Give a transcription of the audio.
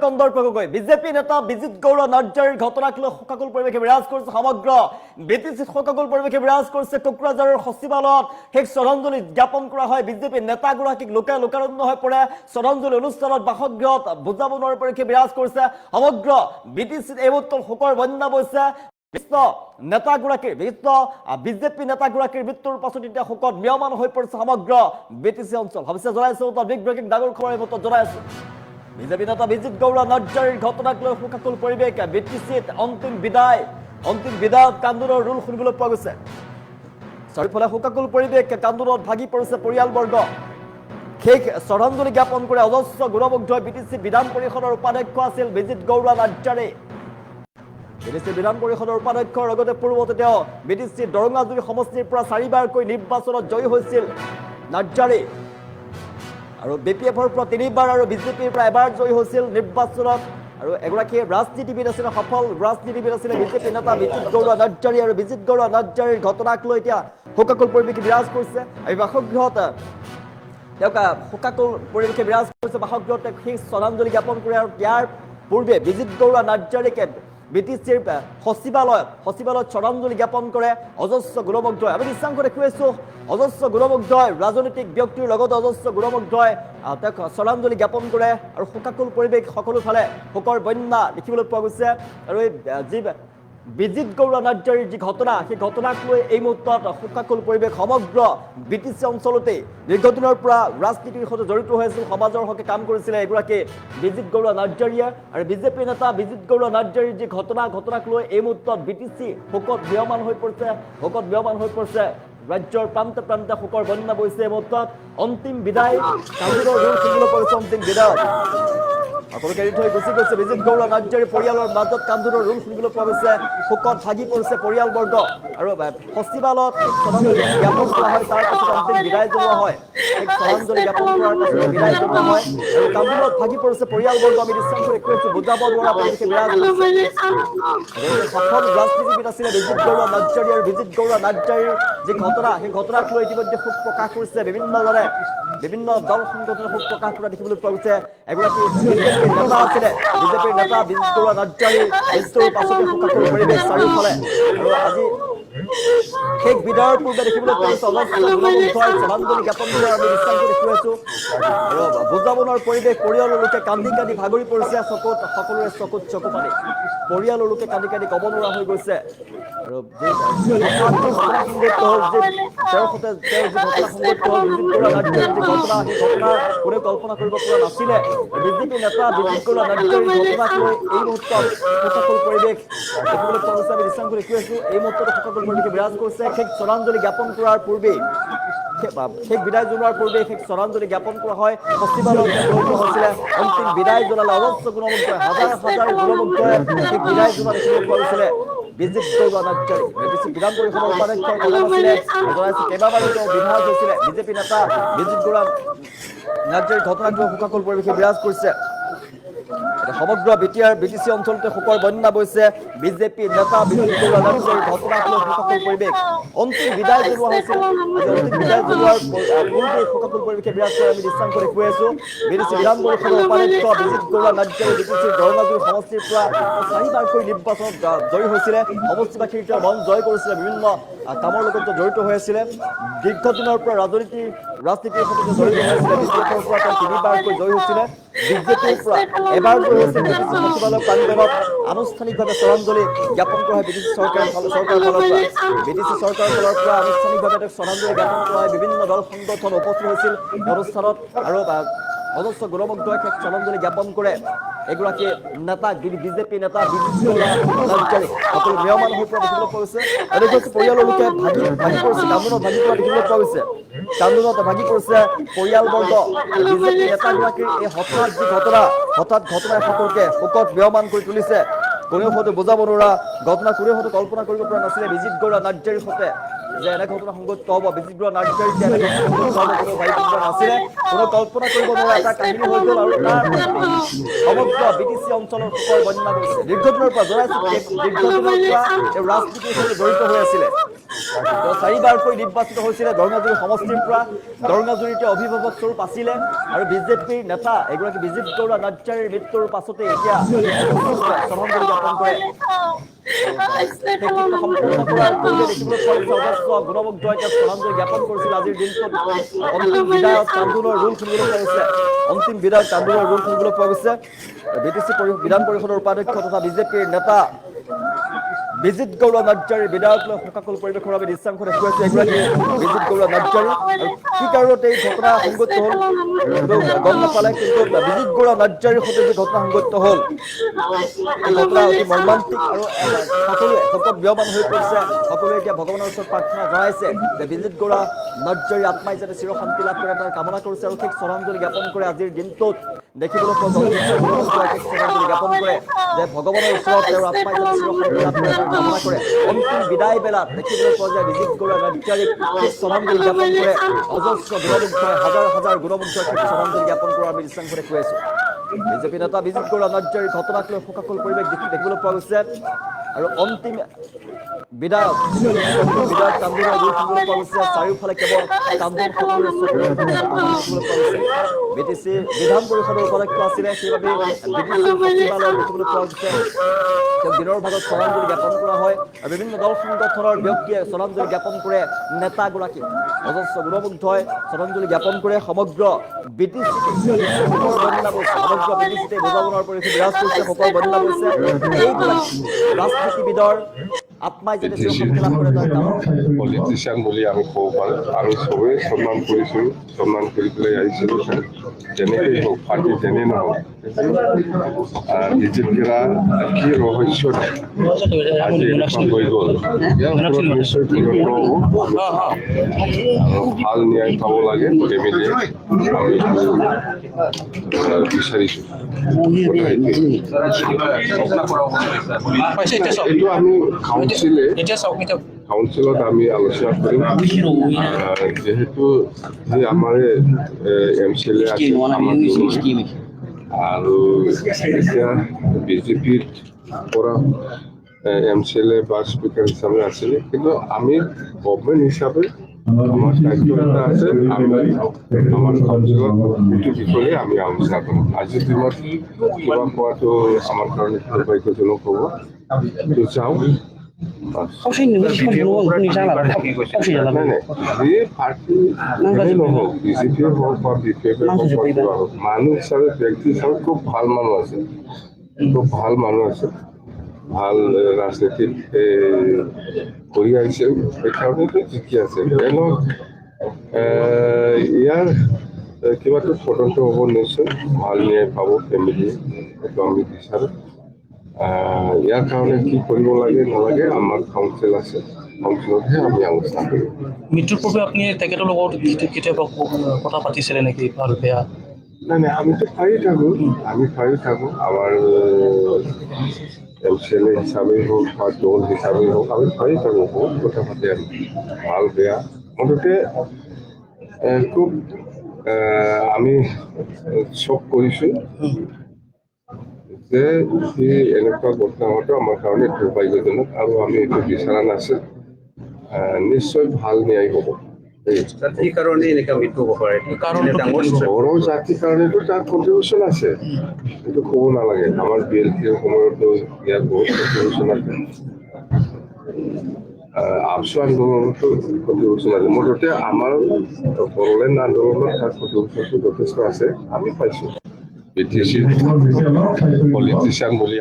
কন্দৰ্পকৈ BJP নেতা বিজিত গৌড়া নাৰ্জাৰীৰ ঘটনাক লৈ শোকাকুল পৰিৱেশে বিৰাজ কৰিছে সমগ্ৰ বিটিচিত শোকাকুল পৰিৱেশে বিৰাজ কৰিছে কোকৰাঝাৰৰ সচিবালয়ত শেষ শ্ৰদ্ধাঞ্জলি জ্ঞাপন কৰা হয় বিজেপি নেতাগৰাকীক লোকাৰণ্য হৈ পৰে শ্ৰদ্ধাঞ্জলি অনুষ্ঠানত বাসগৃহত বুজাব নোৱাৰা পৰিৱেশে বিৰাজ কৰিছে সমগ্ৰ বিটিচিত এই মুহূৰ্তত শোকৰ বন্যা বৈছে বিশিষ্ট নেতাগৰাকীৰ বিজেপি নেতাগৰাকীৰ মৃত্যুৰ পাছত এতিয়া শোকত ম্ৰিয়মান হৈ পৰিছে সমগ্ৰ বিটিচি অঞ্চল ভাবিছে জনাইছো বিগ ব্ৰেকিং ডাঙৰ খবৰ এই মুহূৰ্তত জনাইছো বিজেপি নেতা বিজিত গৌড়া নাৰ্জাৰীৰ ঘটনাক লৈ শোকাকুল পৰিৱেশ বিটিচিত অন্তিম বিদায়ত কান্দোনৰ ৰোল শুনিবলৈ পোৱা গৈছে চাৰিওফালে শোকাকুল পৰিৱেশ কান্দোনত ভাগি পৰিছে পৰিয়ালবৰ্গ শেষ শ্ৰদ্ধাঞ্জলি জ্ঞাপন কৰে অজস্ৰ গুণমুগ্ধ বিটিচি বিধান পৰিষদৰ উপাধ্যক্ষ আছিল বিজিত গৌড়া নাৰ্জাৰী বিটিচি বিধান পৰিষদৰ উপাধ্যক্ষৰ লগতে পূৰ্বতে তেওঁ বিটিচি দৰঙাজুৰি সমষ্টিৰ পৰা 4বাৰকৈ নিৰ্বাচনত জয়ী হৈছিল নাৰ্জাৰী আৰু বিপিএফৰ পৰা 3বাৰ আৰু বিজেপিৰ পৰা এবাৰ জয়ী হৈছিল নিৰ্বাচনত আৰু এগৰাকী ৰাজনীতিবিদ আছিল সফল ৰাজনীতিবিদ আছিল বিজেপি নেতা বিজিত গৌড়া নাৰ্জাৰী আৰু বিজিত গৌড়া নাৰ্জাৰীৰ ঘটনাক লৈ এতিয়া শোকাকুল পৰিৱেশে বিৰাজ কৰিছে এই বাসগৃহত তেওঁক শোকাকুল পৰিৱেশে বিৰাজ কৰিছে বাসগৃহত শেষ শ্ৰদ্ধাঞ্জলি জ্ঞাপন কৰে আৰু ইয়াৰ পূৰ্বে বিজিত গৌড়া নাৰ্জাৰীকে বিটিচিৰ সচিবালয়ত শ্ৰদ্ধাঞ্জলি জ্ঞাপন কৰে অজস্ৰ গুণমুগ্ধ আমি দৃশ্যাংশ দেখুৱাইছো অজস্ৰ গুণমুগ্ধ ৰাজনৈতিক ব্যক্তিৰ লগতে অজস্ৰ গুণমুগ্ধ তেওঁক শ্ৰদ্ধাঞ্জলি জ্ঞাপন কৰে আৰু শোকাকুল পৰিৱেশ সকলোফালে শোকৰ বন্যা দেখিবলৈ পোৱা গৈছে আৰু এই যি বিজিত গৌড়া নাৰ্জাৰীৰ যি ঘটনা সেই ঘটনাক লৈ এই মুহূৰ্তত শোকাকুল পৰিৱেশ সমগ্ৰ বিটিচি অঞ্চলতে দীৰ্ঘদিনৰ পৰা ৰাজনীতিৰ সৈতে জড়িত হৈ আছিল সমাজৰ হকে কাম কৰিছিলে এগৰাকী বিজিত গৌড়া নাৰ্জাৰীয়ে আৰু বিজেপি নেতা বিজিত গৌড়া নাৰ্জাৰীৰ যি ঘটনাক লৈ এই মুহূৰ্তত বিটিচি শোকত ম্ৰিয়মান হৈ পৰিছে ৰাজ্যৰ প্ৰান্তে প্ৰান্তে শোকৰ বন্যা বৈছে এই মুহূৰ্তত অন্তিম বিদায় কান্দোনৰ ৰোল শুনিবলৈ পৰিছে অন্তিম বিদায়ত সকলোকে এৰি থৈ গুচি গৈছে বিজিত গৌড়া নাৰ্জাৰী পৰিয়ালৰ মাজত কান্দোনৰ ৰোল শুনিবলৈ পোৱা গৈছে শোকত ভাগি পৰিছে পৰিয়ালবৰ্গ আৰু সচিবালয়ত জ্ঞাপন কৰা হয় তাৰ পাছত অন্তিম বিদায় জনোৱা হয় শ্ৰদ্ধাঞ্জলি জ্ঞাপন কৰাৰ পাছত বিদায় জনোৱা হয় আৰু কান্দোনত ভাগি পৰিছে পৰিয়ালবৰ্গ আমি দৃশ্যাংশ দেখুৱাইছো বুজাব নোৱাৰা পৰিৱেশে বিৰাজ কৰিছে সফল ৰাজনীতিবিদ আছিলে বিজিত গৌড়া নাৰ্জাৰী আৰু বিজিত গৌড়া নাৰ্জাৰীৰ যি ঘটনা সেই ঘটনাক লৈ ইতিমধ্যে শোক প্ৰকাশ কৰিছে বিভিন্নজনে বিভিন্ন দল সংগঠনে শোক প্ৰকাশ কৰা দেখিবলৈ পোৱা গৈছে এগৰাকী নেতা আছিলে বিজেপিৰ নেতা বিজিত গৌড়া নাৰ্জাৰীৰ মৃত্যুৰ পাছতে শোকাকুল পৰিৱেশ চাৰিওফালে আৰু আজি শেষ বিদায়ৰ পূৰ্বে দেখিবলৈ পোৱা গৈছে শ্ৰদ্ধাঞ্জলি জ্ঞাপন কৰাৰ আমি দৃশ্যাংশ দেখুৱাইছো আৰু বুজাব নোৱাৰা পৰিৱেশ পৰিয়ালৰ লোকে কান্দি কান্দি ভাগৰি পৰিছে সকলোৰে চকুত চকু পানী পৰিয়ালৰ লোকে কান্দি কান্দি ক'ব নোৱাৰা হৈ গৈছে আৰু কোনে কল্পনা কৰিব পৰা নাছিলে বিজেপি নেতা বিজিত গৌড়া নাৰ্জাৰীৰ ঘটনাক লৈ এই মুহূৰ্তত শোকাকুল পৰিৱেশ দেখিবলৈ পোৱা গৈছে আমি দৃশ্যাংশ দেখুৱাইছো এই মুহূৰ্তত শোকাকুল পৰিৱেশে বিৰাজ কৰিছে শেষ শ্ৰদ্ধাঞ্জলি জ্ঞাপন কৰাৰ পূৰ্বেই শেষ বিদায় জনোৱাৰ পূৰ্বে শেষ শ্ৰদ্ধাঞ্জলি জ্ঞাপন কৰা হয় সচিবালয়ত হৈছিলে অন্তিম বিদায় জনালে অজস্ৰ গুণমুগ্ধ হাজাৰ গুণমুগ্ধই শেষ বিদায় জনোৱা দেখিবলৈ পোৱা গৈছিলে বিজিত গৌড়া নাৰ্জাৰী বিটিচি বিধান পৰিষদৰ উপাধ্যক্ষৰ পদত আছিলে জনাইছো কেইবাবাৰো তেওঁ বিধায়ক হৈছিলে বিজেপি নেতা বিজিত গৌড়া নাৰ্জাৰীৰ ঘটনাক লৈ শোকাকুল পৰিৱেশে বিৰাজ কৰিছে সমগ্ৰ বিটিচি অঞ্চলতে শোকৰ বন্যা বৈছে বিজেপি নেতা বিজিত গৌড়া নাৰ্জাৰীৰ ঘটনাক লৈ শোকাকুল পৰিৱেশ অন্তিম বিদায় জনোৱা হৈছিল অন্তিম বিদায় জনোৱাৰ পূৰ্বে শোকাকুল পৰিৱেশে বিৰাজ কৰে আমি দৃশ্যাংশ দেখুৱাইছো বিটিচি বিধান পৰিষদৰ উপাধ্যক্ষ বিজিত গৌড়া নাৰ্জাৰী বিটিচিৰ দৰঙাজুৰি সমষ্টিৰ পৰা 4বাৰকৈ নিৰ্বাচনত জয়ী হৈছিলে সমষ্টিবাসীৰ তেওঁ মন জয় কৰিছিলে বিভিন্ন কামৰ লগত জড়িত হৈ আছিলে দীৰ্ঘদিনৰ পৰা ৰাজনীতিৰ সৈতে জড়িত হৈ আছিলে বিজেপিৰ পৰা তেওঁ 3বাৰকৈ জয়ী হৈছিলে বিজেপিৰ পৰা এবাৰ জয়ী হৈছিল বিটিচি সচিবালয় প্ৰাংগণত আনুষ্ঠানিকভাৱে শ্ৰদ্ধাঞ্জলি জ্ঞাপন কৰা হয় বিটিচি চৰকাৰৰ ফালৰ পৰা আনুষ্ঠানিকভাৱে তেওঁক শ্ৰদ্ধাঞ্জলি জ্ঞাপন কৰা হয় বিভিন্ন দল সংগঠন উপস্থিত হৈছিল অনুষ্ঠানত আৰু অজস্ৰ গুণমুগ্ধই শ্ৰদ্ধাঞ্জলি জ্ঞাপন কৰে এগৰাকী নেতা বিজেপি নেতা বিজিত গৌড়া নাৰ্জাৰী সকলো ম্ৰিয়মান হৈ পৰা দেখিবলৈ পোৱা গৈছে পৰিয়ালৰ লোকে ভাগি পৰিছে কান্দোনত ভাগি পৰা দেখিবলৈ পোৱা গৈছে কান্দোনত ভাগি পৰিছে পৰিয়ালবৰ্গ বিজেপি নেতাগৰাকীৰ এই হঠাৎ ঘটনাই সকলোকে শোকত ম্ৰিয়মান কৰি তুলিছে কোনেও হয়তো বুজাব নোৱাৰা ঘটনা কোনেও হয়তো কল্পনা কৰিব পৰা নাছিলে বিজিত গৌড়া নাৰ্জাৰীৰ সৈতে যে এনে ঘটনা সংঘটিত হ'ব। বিচিত্ৰ নাৰ্জাৰীত যে এনে ঘটনা সংঘটিত হ'ব কোনো ভাবিব নাছিলে, কোনো কল্পনা কৰিব নোৱাৰা এটা কাহিনী হৈ গ'ল। আৰু তাৰ সমগ্ৰ BTC অঞ্চলৰ শোকৰ বন্যা গৈছে। দীৰ্ঘদিনৰ পৰা জনাইছো, দীৰ্ঘদিনৰ পৰা এই ৰাজনীতিৰ সৈতে জড়িত হৈ আছিলে। 4বাৰকৈ নিৰ্বাচিত হৈছিলে দৰঙাজুৰি সমষ্টিৰ পৰা। দৰঙাজুৰিতে অভিভাৱক স্বৰূপ আছিলে আৰু বিজেপিৰ নেতা এগৰাকী বিজিত গৌড়া নাৰ্জাৰীৰ মৃত্যুৰ পাছতে এতিয়া শ্ৰদ্ধাঞ্জলি জ্ঞাপন কৰে। সম্পূৰ্ণ কৰাৰ পূৰ্বে দেখিবলৈ পোৱা গৈছে অজস্ৰ গুণমুগ্ধ এতিয়া শ্ৰদ্ধাঞ্জলি জ্ঞাপন কৰিছিল। আজিৰ দিনটোত অন্তিম বিদায়ক কান্দোনৰ ৰোল শুনিবলৈ পোৱা গৈছে। অন্তিম বিদায়ক কান্দোনৰ ৰোল শুনিবলৈ পোৱা গৈছে। BTC বিধান পৰিষদৰ উপাধ্যক্ষ তথা বিজেপিৰ নেতা বিজিত গৌড়া নাৰ্জাৰীৰ বিদায়ক লৈ শোকাকুল পৰিৱেশৰ বাবে দৃশ্যাংশ দেখুৱাইছে এগৰাকী বিজিত গৌড়া নাৰ্জাৰী। আৰু কি কাৰণত এই ঘটনা সংঘটিত হ'ল গম নাপালে, কিন্তু বিজিত গৌড়া নাৰ্জাৰীৰ সৈতে যে ঘটনা সংঘটিত হ'ল এই ঘটনা অতি মৰ্মান্তিক আৰু সকলোৱে শোকত বিয়মান হৈ পৰিছে। সকলোৱে এতিয়া ভগৱানৰ ওচৰত প্ৰাৰ্থনা জনাইছে যে বিজিত গৌড়া নাৰ্জাৰীৰ আত্মাই যাতে চিৰ শান্তি লাভ কৰে তাৰ কামনা কৰিছে। আৰু ঠিক শ্ৰদ্ধাঞ্জলি জ্ঞাপন কৰে আজিৰ দিনটোত দেখিবলৈ পোৱা শ্ৰদ্ধাঞ্জলি জ্ঞাপন কৰে যে ভগৱানৰ ওচৰত তেওঁৰ আত্মাই যাতে চিৰ শান্তি লাভ কৰে তাৰ কামনা কৰে। অন্তিম বিদায় বেলাত দেখিবলৈ পোৱা যায় বিজিত গৌড়া নাৰ্জাৰীক শ্ৰদ্ধাঞ্জলি জ্ঞাপন কৰে অজস্ৰ গুণমুগ্ধই, হাজাৰ হাজাৰ গুণমুগ্ধই শ্ৰদ্ধাঞ্জলি জ্ঞাপন কৰাৰ আমি দৃশ্যাংশ দেখুৱাইছো। বিজেপি নেতা বিজিত গৌড়া নাৰ্জাৰীৰ ঘটনাক লৈ শোকাকুল পৰিৱেশ দেখিবলৈ পোৱা গৈছে। আৰু অন্তিম বিধায়ক কান্দোনৰ ৰোল শুনিবলৈ পোৱা গৈছে। চাৰিওফালে কেৱল কান্দোন সকলোৰে চকুৰে দেখিবলৈ পোৱা গৈছে। BTC বিধান পৰিষদৰ উপাধ্যক্ষ আছিলে, সেইবাবে BTC সচিবালয়ত দেখিবলৈ পোৱা গৈছে তেওঁ দিনৰ ভাগত শ্ৰদ্ধাঞ্জলি জ্ঞাপন কৰা হয়। আৰু বিভিন্ন দল সংগঠনৰ ব্যক্তিয়ে শ্ৰদ্ধাঞ্জলি জ্ঞাপন কৰে নেতাগৰাকী অজস্ৰ গুণমুগ্ধই শ্ৰদ্ধাঞ্জলি জ্ঞাপন কৰে। সমগ্ৰ BTCতে শোকৰ বন্যা বৈছে, সমগ্ৰ BTCতে বুজাবনৰ পৰিৱেশ বিৰাজ কৰিছে, শোকৰ বন্যা বৈছে। এইগৰাকী ৰাজনীতিবিদৰ আত্মাই যাতে চিৰশান্তি লাভ কৰে তাৰ কামনা পলিটিচিয়ান বুলি আমি ক'ব পাৰোঁ। আৰু চবেই সন্মান কৰিছোঁ, সন্মান কৰি পেলাই আহিছিলোঁ। যেনেকেই হওক, পাৰ্টি যেনে নহওক, বিজেপিৰা কি ৰহস্য আজি এনেকুৱা হৈ গ'ল, ইয়াৰ ওপৰত নিশ্চয় তদন্ত হ'ব আৰু ভাল ন্যায় পাব লাগে ফেমিলিয়ে। আমি বিচাৰিছোঁ এইটো আমি কাউন্সিলত আমি আলোচনা কৰিম। যেহেতু যে আমাৰ MCLA আছে আৰু এতিয়া BJPৰ পৰা MCLA বা স্পিকাৰ হিচাপে আছিলে, কিন্তু আমি গভৰ্ণমেণ্ট হিচাপে আমাৰ দায়িত্ব এটা আছে। আমি আমাৰ কাউন্সিলত এইটো বিষয়ে আমি আলোচনা কৰিম। আজিৰ দিনত কিবা কোৱাটো আমাৰ কাৰণে দুৰ্ভাগ্যজনক হ'ব। যাওঁ BJP হওক বা BPF হওক, মানুহ হিচাপে ব্যক্তি হিচাপে খুব ভাল মানুহ আছে, খুব ভাল মানুহ আছে, ভাল ৰাজনীতিত কৰি আহিছে। সেইকাৰণেতো ঠিকে আছে। ইয়াৰ কিবাটো তদন্ত হ'ব নিশ্চয়, ভাল ন্যায় পাব ফেমিলিয়ে, সেইটো আমি বিচাৰোঁ। ইয়াৰ কাৰণে কি কৰিব লাগে নালাগে আমাৰ কাউন্সিল আছে, কাউন্সিলতহে আমি আলোচনা কৰিম। মৃত্যুৰ পূৰ্বে আপুনি তেখেতৰ লগত কেতিয়াবা কথা পাতিছিলে নেকি, ভাল বেয়া? নাই, আমিতো পায়ে থাকোঁ। আমাৰ MCLA হিচাপেই হওক বা দল হিচাপেই হওক, আমি পায়ে থাকোঁ, বহুত কথা পাতে আমি, ভাল বেয়া। মুঠতে খুব আমি চব কৰিছোঁ যে সি এনেকুৱা ঘটনা হোৱাটো আমাৰ কাৰণে দুৰ্ভাগ্যজনক আৰু আমি এইটো বিচৰা নাছিল। নিশ্চয় ভাল ন্যায় হ'ব। কি কাৰণে এনেকুৱা মৃত্যু হ'ব পাৰে? বড়ো জাতিৰ কাৰণেতো তাৰ কণ্ট্ৰিবিউশ্যন আছে, এইটো ক'ব নালাগে। আমাৰ BLPৰ সময়তো ইয়াৰ বহুত কণ্ট্ৰিবিউশ্যন আছে। আপচু আন্দোলনতো কণ্ট্ৰিবিউশ্যন আছে। মুঠতে আমাৰ বড়োলেণ্ড আন্দোলনত তাৰ কণ্ট্ৰিবিউশ্যনটো যথেষ্ট আছে, আমি পাইছোঁ। BTC পলিটিচিয়ান বুলি